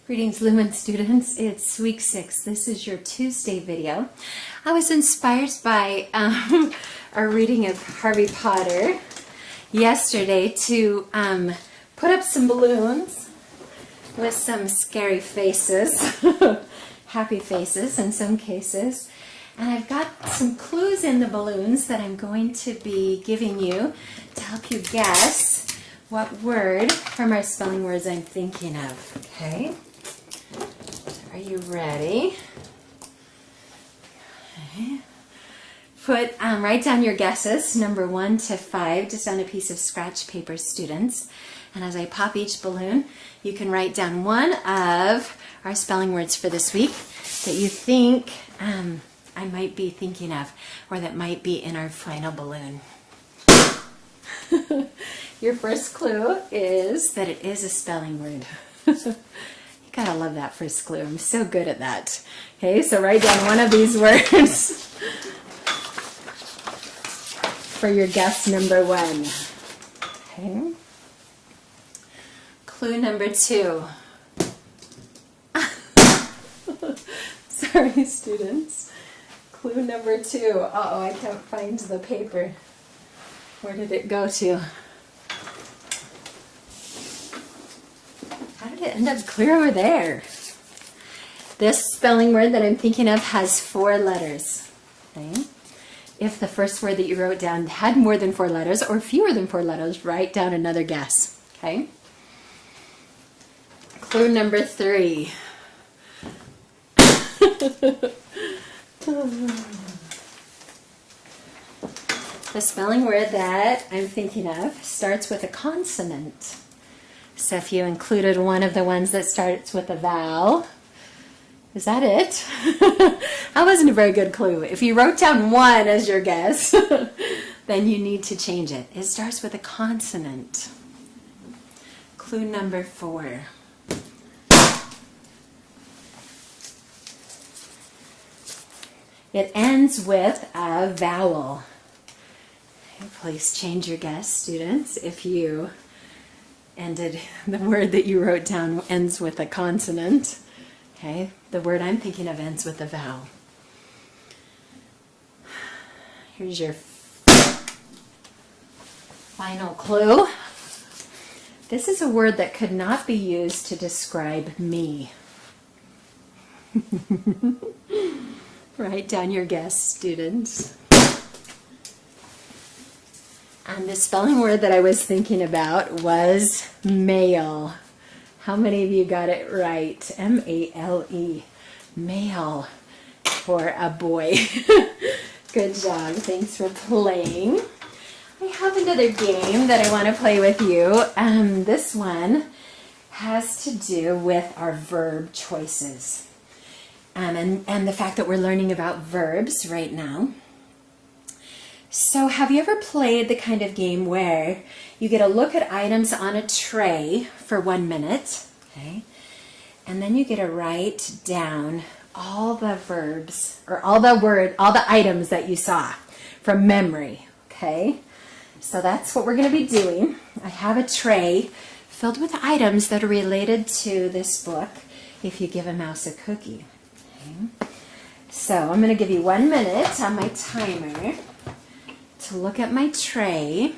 Greetings, Lumen students. It's week 6. This is your Tuesday video. I was inspired by our reading of Harry Potter yesterday to put up some balloons with some scary faces, happy faces in some cases. And I've got some clues in the balloons that I'm going to be giving you to help you guess what word from our spelling words I'm thinking of, okay? Are you ready? Okay. Write down your guesses, number 1 to 5, just on a piece of scratch paper, students. And as I pop each balloon, you can write down one of our spelling words for this week that you think I might be thinking of, or that might be in our final balloon. Your first clue is that it is a spelling word. You gotta love that first clue. I'm so good at that. Okay, so write down one of these words for your guess number 1. Okay. Clue number 2. Sorry, students. Clue number 2. Uh-oh, I can't find the paper. Where did it go to? How did it end up clear over there? This spelling word that I'm thinking of has 4 letters. Okay? If the first word that you wrote down had more than 4 letters or fewer than 4 letters, write down another guess. Okay? Clue number 3. The spelling word that I'm thinking of starts with a consonant. So if you included one of the ones that starts with a vowel, is that it? That wasn't a very good clue. If you wrote down 1 as your guess, then you need to change it. It starts with a consonant. Clue number 4. It ends with a vowel. Please change your guess, students, if you ended the word that you wrote down ends with a consonant. Okay, the word I'm thinking of ends with a vowel. Here's your final clue. This is a word that could not be used to describe me. Write down your guess, students. And the spelling word that I was thinking about was male. How many of you got it right? M-A-L-E. Male for a boy. Good job. Thanks for playing. I have another game that I want to play with you. This one has to do with our verb choices. And the fact that we're learning about verbs right now. So have you ever played the kind of game where you get a look at items on a tray for 1 minute, okay? And then you get to write down all the verbs, or all the items that you saw from memory, okay? So that's what we're going to be doing. I have a tray filled with items that are related to this book, If You Give a Mouse a Cookie. Okay? So I'm going to give you 1 minute on my timer to look at my tray,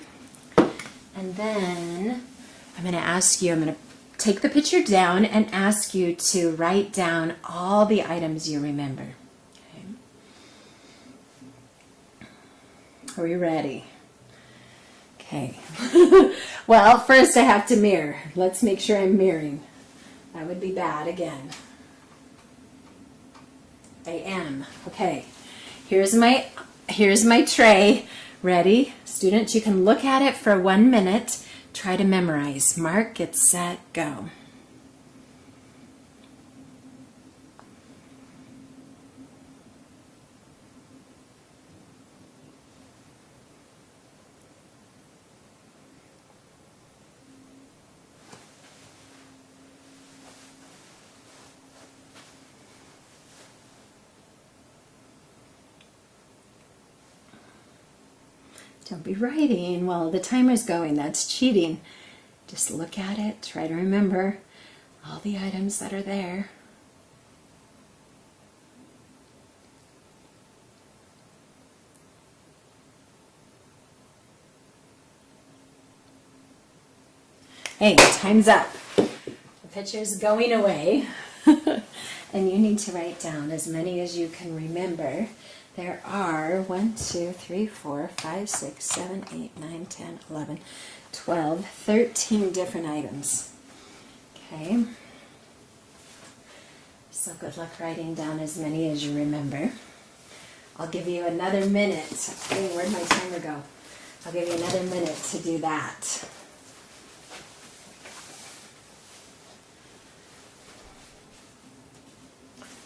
and then I'm going to take the picture down and ask you to write down all the items you remember. Okay. Are we ready? Okay. Well, first I have to mirror. Let's make sure I'm mirroring. That would be bad again. I am. Okay. Here's my tray. Ready? Students, you can look at it for 1 minute. Try to memorize. Mark, get set, go. Don't be writing while the timer's going. That's cheating. Just look at it. Try to remember all the items that are there. Hey, time's up. The picture's going away. And you need to write down as many as you can remember. There are 1, 2, 3, 4, 5, 6, 7, 8, 9, 10, 11, 12, 13 different items. Okay. So good luck writing down as many as you remember. I'll give you another minute. Hey, where'd my timer go? I'll give you another minute to do that.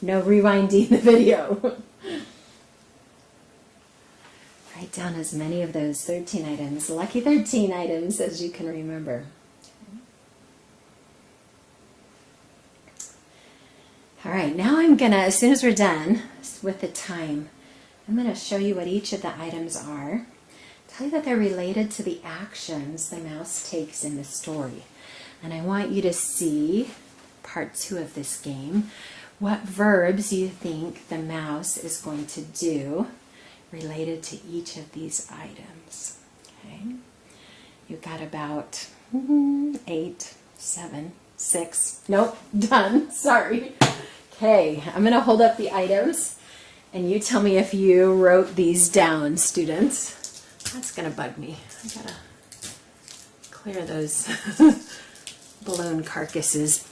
No rewinding the video. Write down as many of those 13 items, lucky 13 items, as you can remember. All right, now I'm gonna, as soon as we're done with the time, I'm gonna show you what each of the items are. Tell you that they're related to the actions the mouse takes in the story. And I want you to see part 2 of this game, what verbs you think the mouse is going to do related to each of these items. Okay, you've got about 8, 7, 6. Nope, done. Sorry. Okay, I'm going to hold up the items, and you tell me if you wrote these down, students. That's going to bug me. I gotta clear those balloon carcasses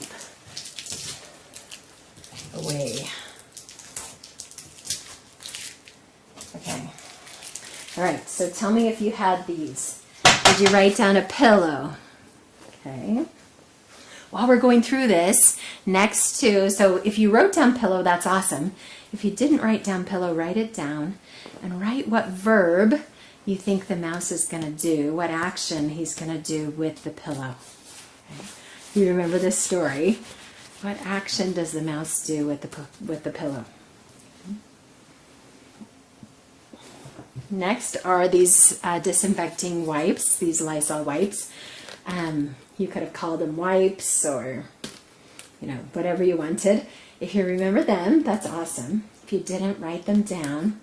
away. Okay. All right, so tell me if you had these. Did you write down a pillow? Okay. While we're going through this, next to, so if you wrote down pillow, that's awesome. If you didn't write down pillow, write it down and write what verb you think the mouse is going to do, what action he's going to do with the pillow. Okay. You remember this story. What action does the mouse do with the pillow? Next are these disinfecting wipes, these Lysol wipes. You could have called them wipes or, whatever you wanted. If you remember them, that's awesome. If you didn't, write them down.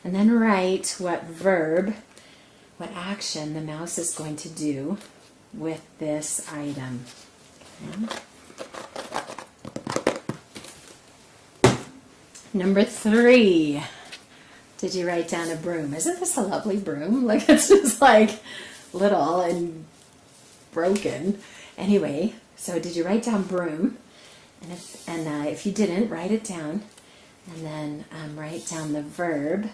And then write what verb, what action the mouse is going to do with this item. Okay. Number 3, did you write down a broom? Isn't this a lovely broom? Like, it's just like little and broken. Anyway, so did you write down broom? And if you didn't, write it down. And then write down the verb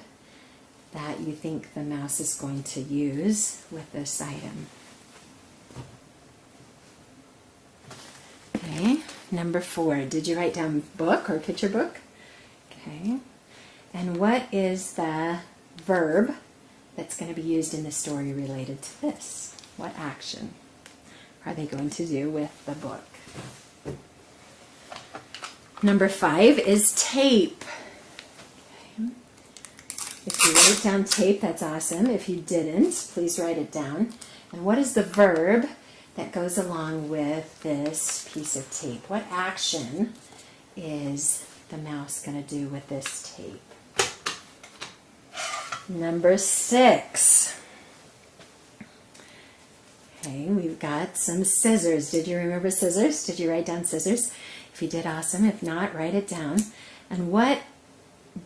that you think the mouse is going to use with this item. Okay, number 4, did you write down book or picture book? Okay, and what is the verb that's going to be used in the story related to this? What action are they going to do with the book? Number 5 is tape. Okay. If you wrote down tape, that's awesome. If you didn't, please write it down. And what is the verb that goes along with this piece of tape? What action is the mouse going to do with this tape? Number 6. Okay, we've got some scissors. Did you remember scissors? Did you write down scissors? If you did, awesome. If not, write it down. And what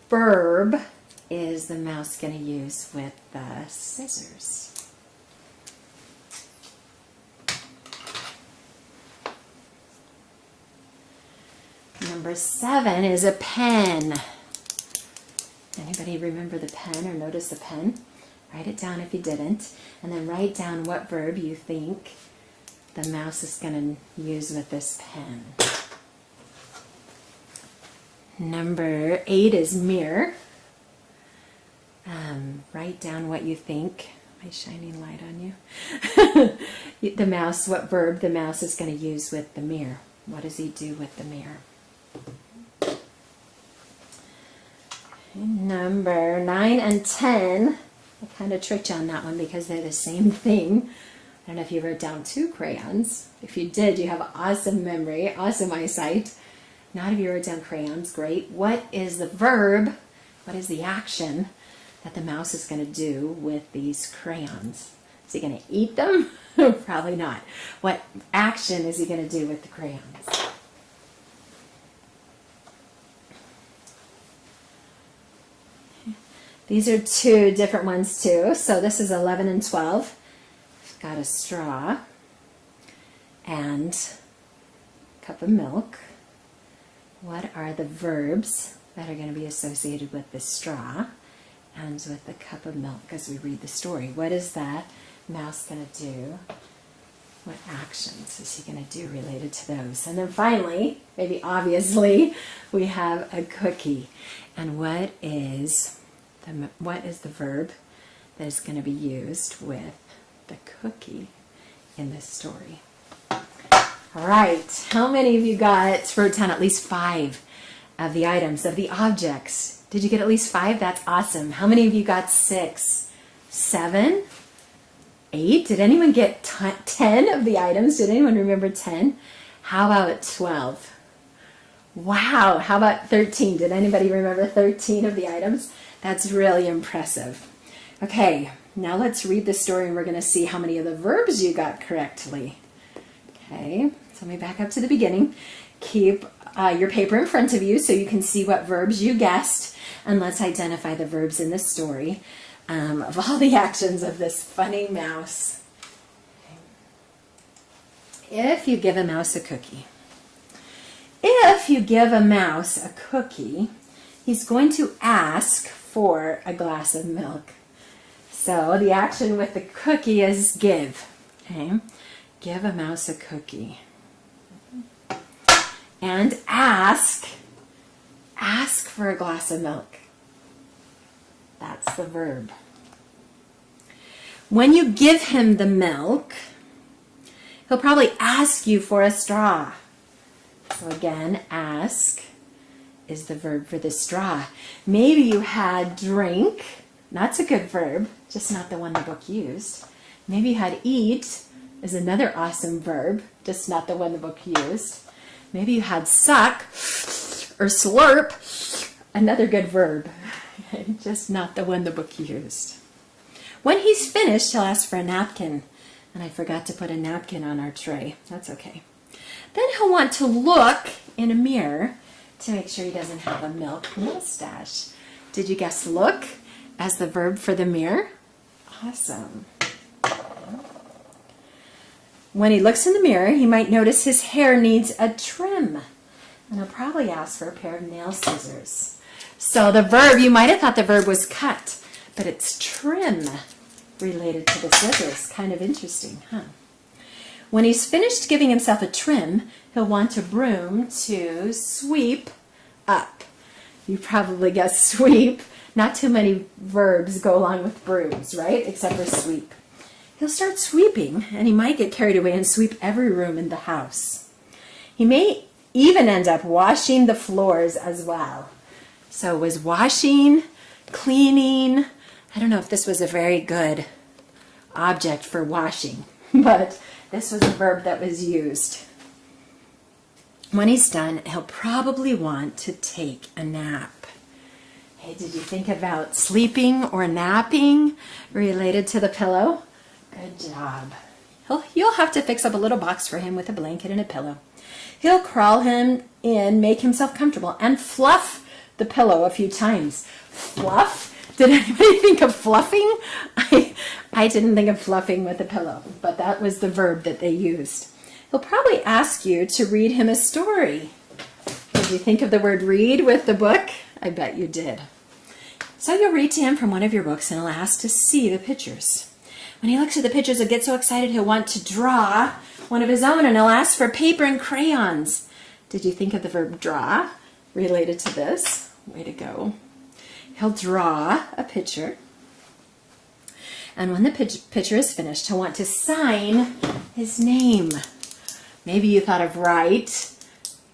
verb is the mouse going to use with the scissors? Number 7 is a pen. Anybody remember the pen or notice the pen? Write it down if you didn't. And then write down what verb you think the mouse is going to use with this pen. Number 8 is mirror. Write down what you think. Am I shining light on you? The mouse, what verb the mouse is going to use with the mirror. What does he do with the mirror? Number 9 and 10, I kind of tricked you on that one because they're the same thing. I don't know if you wrote down 2 crayons. If you did, you have awesome memory, awesome eyesight. Not if you wrote down crayons, great. What is the verb? What is the action that the mouse is going to do with these crayons? Is he going to eat them? Probably not. What action is he going to do with the crayons? These are 2 different ones too. So this is 11 and 12. Got a straw and a cup of milk. What are the verbs that are going to be associated with the straw and with the cup of milk as we read the story? What is that mouse going to do? What actions is he going to do related to those? And then finally, maybe obviously, we have a cookie. And what is the verb that is going to be used with the cookie in this story? All right, how many of you wrote down at least 5 of the items, of the objects? Did you get at least 5? That's awesome. How many of you got 6? 7? 8? Did anyone get 10 of the items? Did anyone remember 10? How about 12? Wow, how about 13? Did anybody remember 13 of the items? That's really impressive. Okay, now let's read the story and we're going to see how many of the verbs you got correctly. Okay, so let me back up to the beginning. Keep your paper in front of you so you can see what verbs you guessed, and let's identify the verbs in the story of all the actions of this funny mouse. If you give a mouse a cookie, he's going to ask for a glass of milk. So the action with the cookie is give. Okay? Give a mouse a cookie. And ask for a glass of milk. That's the verb. When you give him the milk, he'll probably ask you for a straw. So again, ask is the verb for the straw. Maybe you had drink. That's a good verb, just not the one the book used. Maybe you had eat is another awesome verb, just not the one the book used. Maybe you had suck or slurp, another good verb, just not the one the book used. When he's finished, he'll ask for a napkin. And I forgot to put a napkin on our tray. That's okay. Then he'll want to look in a mirror to make sure he doesn't have a milk mustache. Did you guess look as the verb for the mirror? Awesome. When he looks in the mirror, he might notice his hair needs a trim. And he'll probably ask for a pair of nail scissors. So the verb, you might have thought the verb was cut, but it's trim related to the scissors. Kind of interesting, huh? When he's finished giving himself a trim, he'll want a broom to sweep up. You probably guessed sweep. Not too many verbs go along with brooms, right? Except for sweep. He'll start sweeping, and he might get carried away and sweep every room in the house. He may even end up washing the floors as well. So was washing, cleaning. I don't know if this was a very good object for washing, but this was a verb that was used. When he's done, he'll probably want to take a nap. Hey, did you think about sleeping or napping related to the pillow? Good job. You'll have to fix up a little box for him with a blanket and a pillow. He'll crawl him in, make himself comfortable, and fluff the pillow a few times. Fluff? Did anybody think of fluffing? I didn't think of fluffing with the pillow, but that was the verb that they used. He'll probably ask you to read him a story. Did you think of the word read with the book? I bet you did. So you'll read to him from one of your books, and he'll ask to see the pictures. When he looks at the pictures, he'll get so excited he'll want to draw one of his own, and he'll ask for paper and crayons. Did you think of the verb draw related to this? Way to go. He'll draw a picture, and when the picture is finished, he'll want to sign his name. Maybe you thought of write,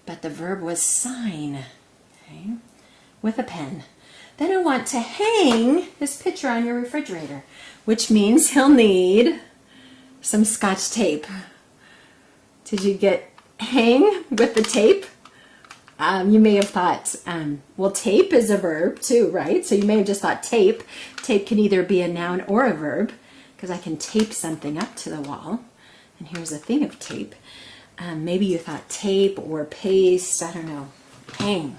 but the verb was sign, okay, with a pen. Then he'll want to hang his picture on your refrigerator, which means he'll need some Scotch tape. Did you get hang with the tape? You may have thought, well, tape is a verb too, right? So you may have just thought tape. Tape can either be a noun or a verb, because I can tape something up to the wall. And here's a thing of tape. Maybe you thought tape or paste, I don't know. Hang.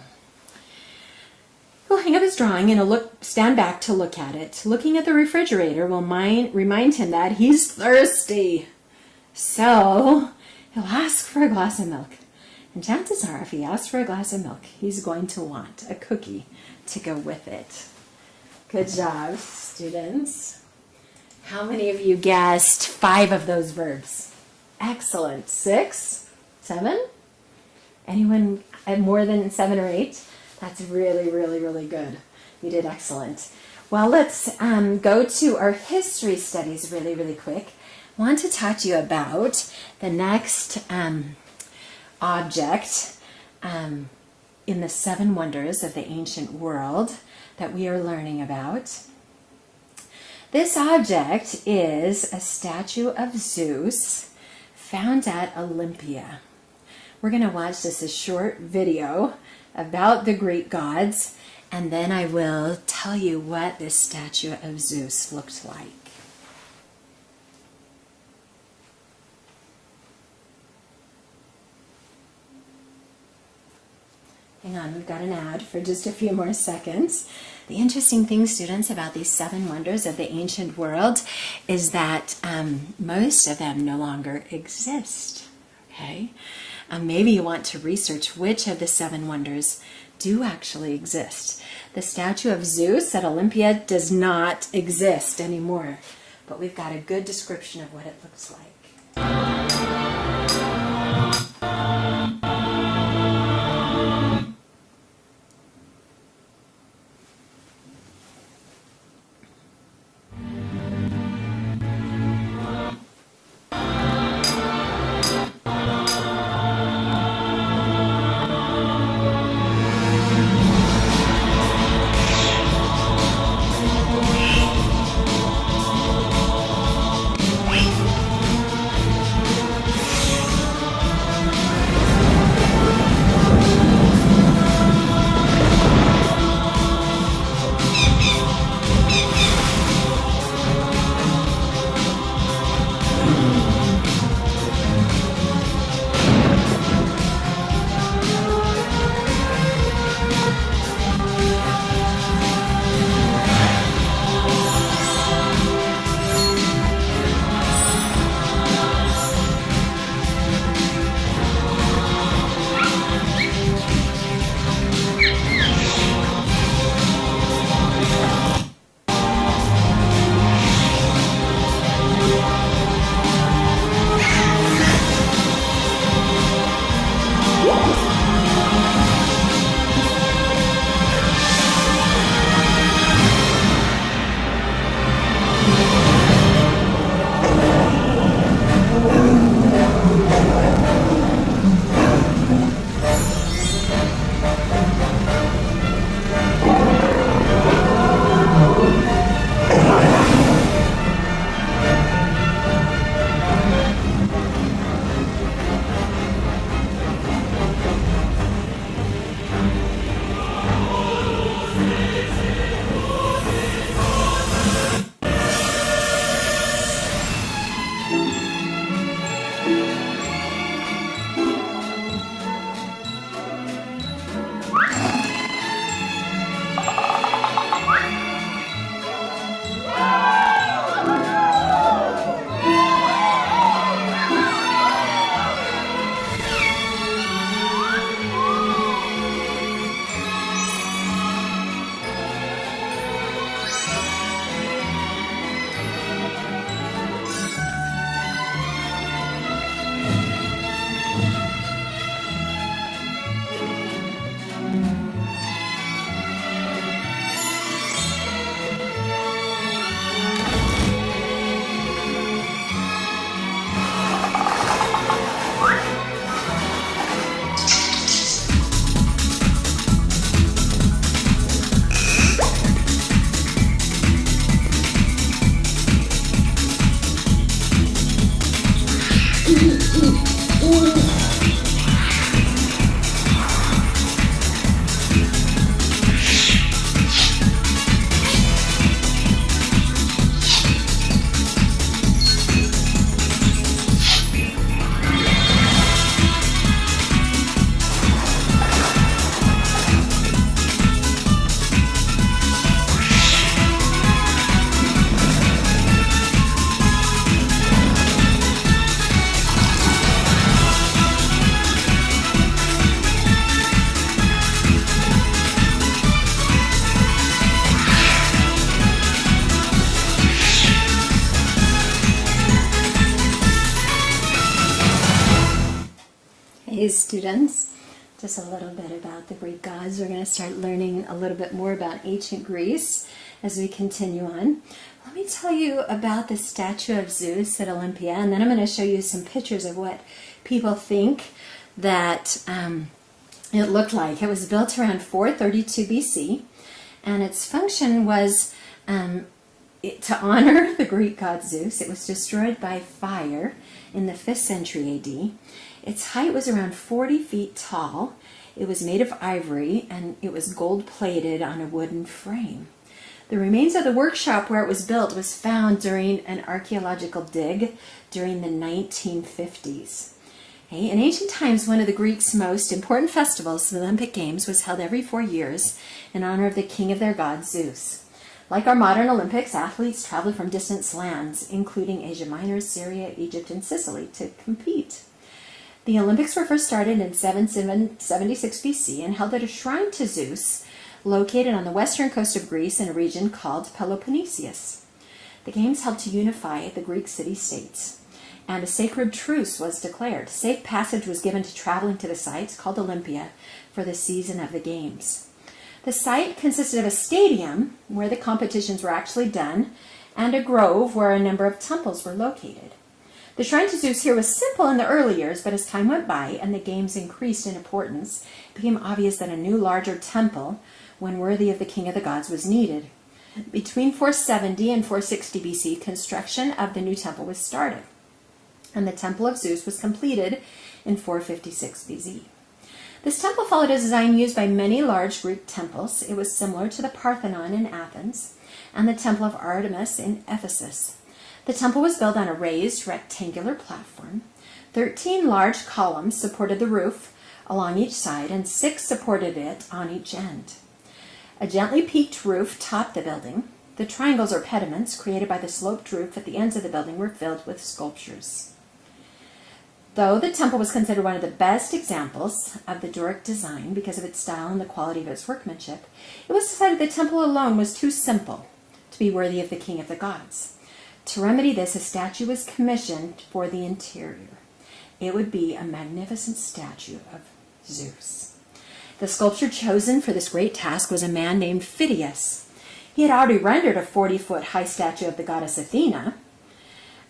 He'll hang up his drawing and stand back to look at it. Looking at the refrigerator will remind him that he's thirsty. So he'll ask for a glass of milk. And chances are, if he asks for a glass of milk, he's going to want a cookie to go with it. Good job, students. How many of you guessed 5 of those verbs? Excellent. 6? 7? Anyone at more than 7 or 8? That's really, really, really good. You did excellent. Well, let's go to our history studies really, really quick. I want to talk to you about the next object in the 7 wonders of the ancient world that we are learning about. This object is a statue of Zeus found at Olympia. We're going to watch just a short video about the Greek gods, and then I will tell you what this statue of Zeus looked like. Hang on, we've got an ad for just a few more seconds. The interesting thing, students, about these 7 wonders of the ancient world is that most of them no longer exist. Okay? Maybe you want to research which of the 7 wonders do actually exist. The statue of Zeus at Olympia does not exist anymore, but we've got a good description of what it looks like. students. Just a little bit about the Greek gods. We're going to start learning a little bit more about ancient Greece as we continue on. Let me tell you about the statue of Zeus at Olympia, and then I'm going to show you some pictures of what people think that it looked like. It was built around 432 BC, and its function was to honor the Greek god Zeus. It was destroyed by fire in the 5th century AD. Its height was around 40 feet tall. It was made of ivory, and it was gold-plated on a wooden frame. The remains of the workshop where it was built was found during an archaeological dig during the 1950s. Okay. In ancient times, one of the Greeks' most important festivals, the Olympic Games, was held every 4 years in honor of the king of their god, Zeus. Like our modern Olympics, athletes traveled from distant lands, including Asia Minor, Syria, Egypt, and Sicily, to compete. The Olympics were first started in 776 BC and held at a shrine to Zeus located on the western coast of Greece in a region called Peloponnesus. The games helped to unify the Greek city-states, and a sacred truce was declared. Safe passage was given to traveling to the sites called Olympia for the season of the games. The site consisted of a stadium where the competitions were actually done and a grove where a number of temples were located. The shrine to Zeus here was simple in the early years, but as time went by and the games increased in importance, it became obvious that a new, larger temple, when worthy of the king of the gods, was needed. Between 470 and 460 BC, construction of the new temple was started, and the temple of Zeus was completed in 456 BC. This temple followed a design used by many large Greek temples. It was similar to the Parthenon in Athens and the Temple of Artemis in Ephesus. The temple was built on a raised rectangular platform. 13 large columns supported the roof along each side, and 6 supported it on each end. A gently peaked roof topped the building. The triangles or pediments created by the sloped roof at the ends of the building were filled with sculptures. Though the temple was considered one of the best examples of the Doric design because of its style and the quality of its workmanship, it was decided the temple alone was too simple to be worthy of the king of the gods. To remedy this, a statue was commissioned for the interior. It would be a magnificent statue of Zeus. The sculptor chosen for this great task was a man named Phidias. He had already rendered a 40-foot high statue of the goddess Athena,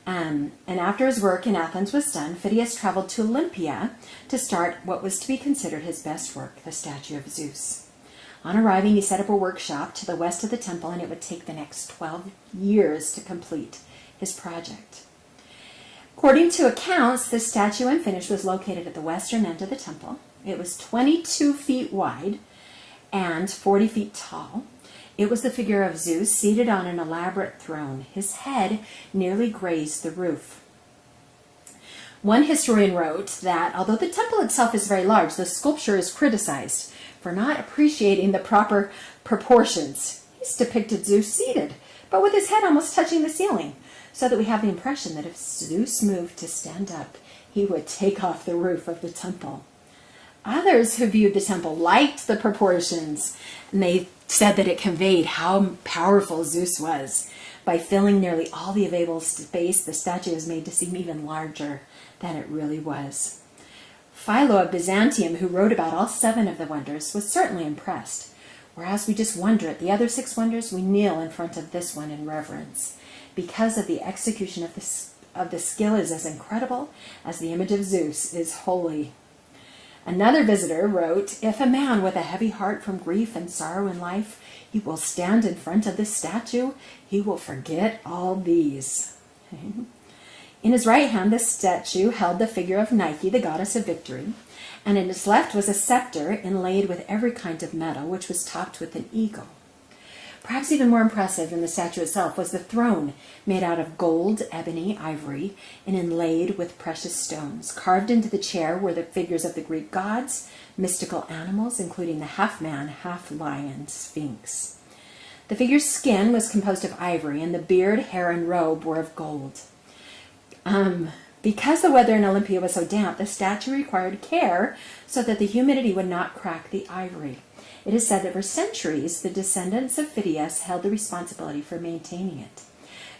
and after his work in Athens was done, Phidias traveled to Olympia to start what was to be considered his best work, the statue of Zeus. On arriving, he set up a workshop to the west of the temple, and it would take the next 12 years to complete his project. According to accounts, the statue when finished was located at the western end of the temple. It was 22 feet wide and 40 feet tall. It was the figure of Zeus seated on an elaborate throne. His head nearly grazed the roof. One historian wrote that although the temple itself is very large, the sculpture is criticized for not appreciating the proper proportions. He's depicted Zeus seated, but with his head almost touching the ceiling, so that we have the impression that if Zeus moved to stand up, he would take off the roof of the temple. Others who viewed the temple liked the proportions, and they said that it conveyed how powerful Zeus was. By filling nearly all the available space, the statue was made to seem even larger than it really was. Philo of Byzantium, who wrote about all 7 of the wonders, was certainly impressed. Whereas we just wonder at the other 6 wonders, we kneel in front of this one in reverence, because of the execution of the skill is as incredible as the image of Zeus is holy. Another visitor wrote, "If a man with a heavy heart from grief and sorrow in life, he will stand in front of this statue, he will forget all these." In his right hand, the statue held the figure of Nike, the goddess of victory, and in his left was a scepter inlaid with every kind of metal, which was topped with an eagle. Perhaps even more impressive than the statue itself was the throne, made out of gold, ebony, ivory, and inlaid with precious stones. Carved into the chair were the figures of the Greek gods, mystical animals, including the half-man, half-lion Sphinx. The figure's skin was composed of ivory, and the beard, hair, and robe were of gold. Because the weather in Olympia was so damp, the statue required care so that the humidity would not crack the ivory. It is said that for centuries, the descendants of Phidias held the responsibility for maintaining it.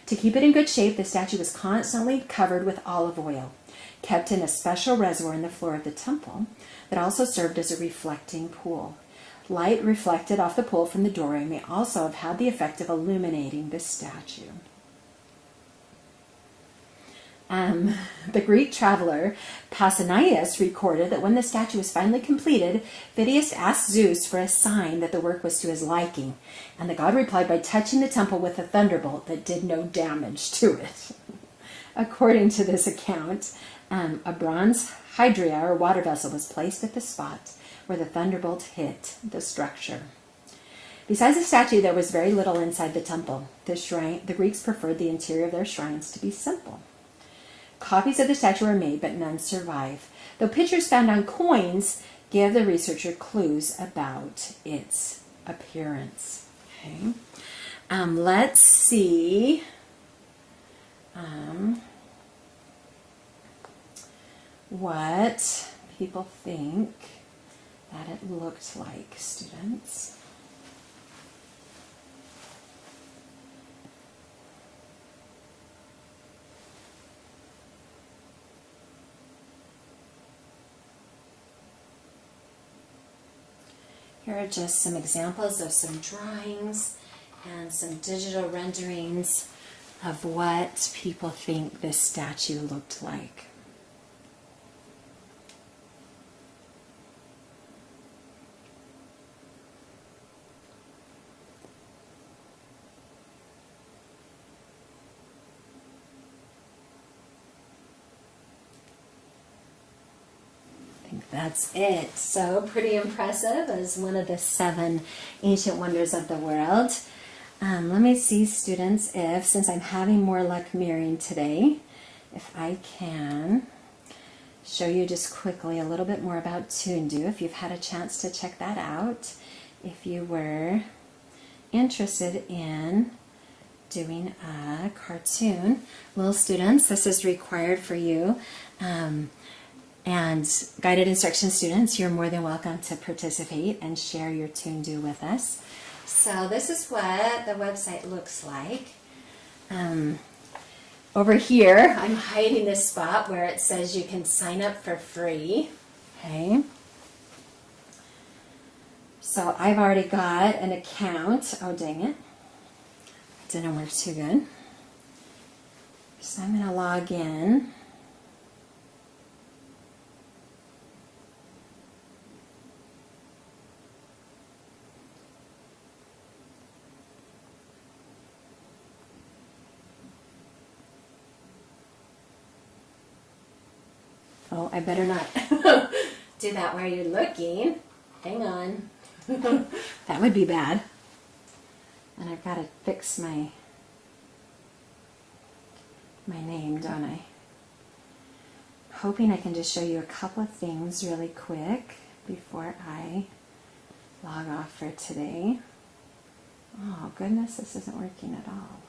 To keep it in good shape, the statue was constantly covered with olive oil. kept in a special reservoir in the floor of the temple that also served as a reflecting pool. Light reflected off the pool from the doorway may also have had the effect of illuminating the statue. The Greek traveler Pausanias recorded that when the statue was finally completed, Phidias asked Zeus for a sign that the work was to his liking, and the god replied by touching the temple with a thunderbolt that did no damage to it. According to this account, a bronze hydria or water vessel was placed at the spot where the thunderbolt hit the structure. Besides the statue, there was very little inside the temple. The Greeks preferred the interior of their shrines to be simple. Copies of the statue were made, but none survive, though pictures found on coins give the researcher clues about its appearance. Okay, let's see. What people think that it looked like, students. Here are just some examples of some drawings and some digital renderings of what people think this statue looked like. That's it. So pretty impressive as one of the 7 ancient wonders of the world. Let me see, students, if, since I'm having more luck mirroring today, if I can show you just quickly a little bit more about Toondu, if you've had a chance to check that out, if you were interested in doing a cartoon. Little students, this is required for you. And guided instruction students, you're more than welcome to participate and share your Toondu with us. So this is what the website looks like. Over here, I'm hiding this spot where it says you can sign up for free. Okay. So I've already got an account. Oh, dang it. Didn't work too good. So I'm going to log in. Oh, I better not do that while you're looking. Hang on. That would be bad. And I've got to fix my name, don't I? Hoping I can just show you a couple of things really quick before I log off for today. Oh, goodness, this isn't working at all.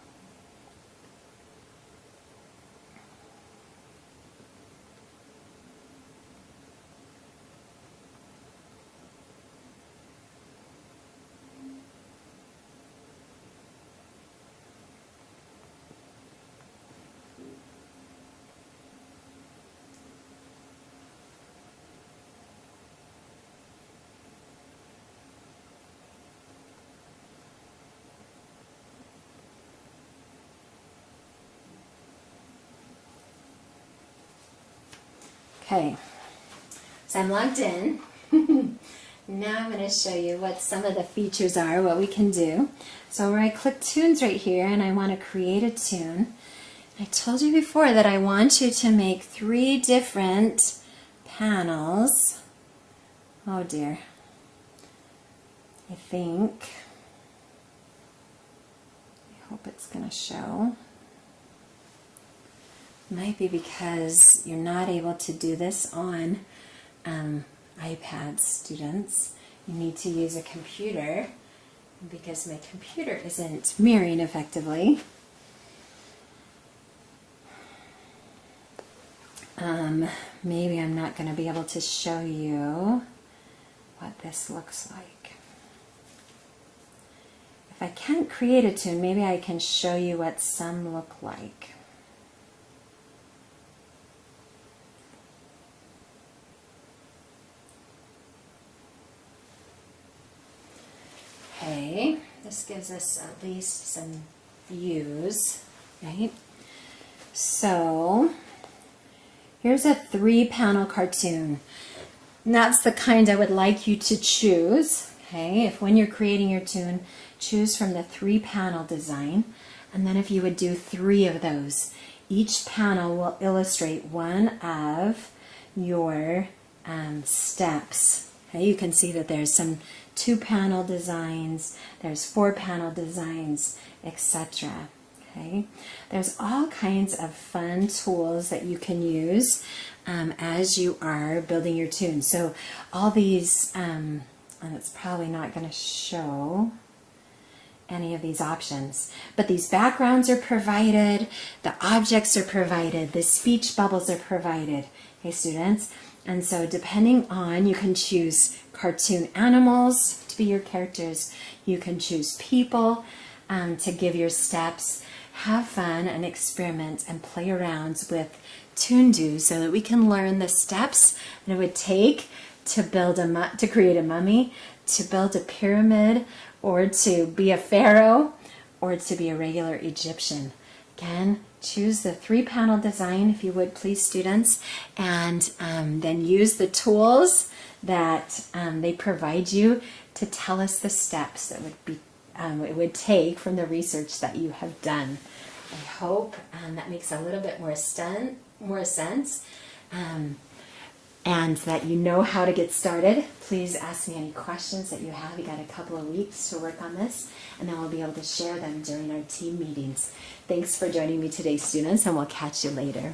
Okay, so I'm logged in. Now I'm going to show you what some of the features are, what we can do. So where I click Tunes right here and I want to create a tune, I told you before that I want you to make 3 different panels. Oh dear. I hope it's going to show. Might be because you're not able to do this on iPad, students. You need to use a computer, because my computer isn't mirroring effectively. Maybe I'm not going to be able to show you what this looks like. If I can't create a tune, maybe I can show you what some look like. Okay, this gives us at least some views, right? So here's a 3-panel cartoon. And that's the kind I would like you to choose. Okay, if when you're creating your toon, choose from the 3-panel design. And then if you would do 3 of those, each panel will illustrate one of your steps. Okay, you can see that there's some 2-panel designs, there's 4-panel designs, etc. Okay, there's all kinds of fun tools that you can use as you are building your toon. So all these, and it's probably not going to show any of these options, but these backgrounds are provided, the objects are provided, the speech bubbles are provided, okay, students? And so depending on, you can choose cartoon animals to be your characters, you can choose people to give your steps. Have fun and experiment and play around with Toon-Do so that we can learn the steps that it would take to build to create a mummy, to build a pyramid, or to be a pharaoh, or to be a regular Egyptian. Again, choose the 3-panel design, if you would please, students, and then use the tools that they provide you to tell us the steps that it would take from the research that you have done. I hope that makes a little bit more sense, and that you know how to get started. Please ask me any questions that you have. We got a couple of weeks to work on this, and then we'll be able to share them during our team meetings. Thanks for joining me today, students, and we'll catch you later.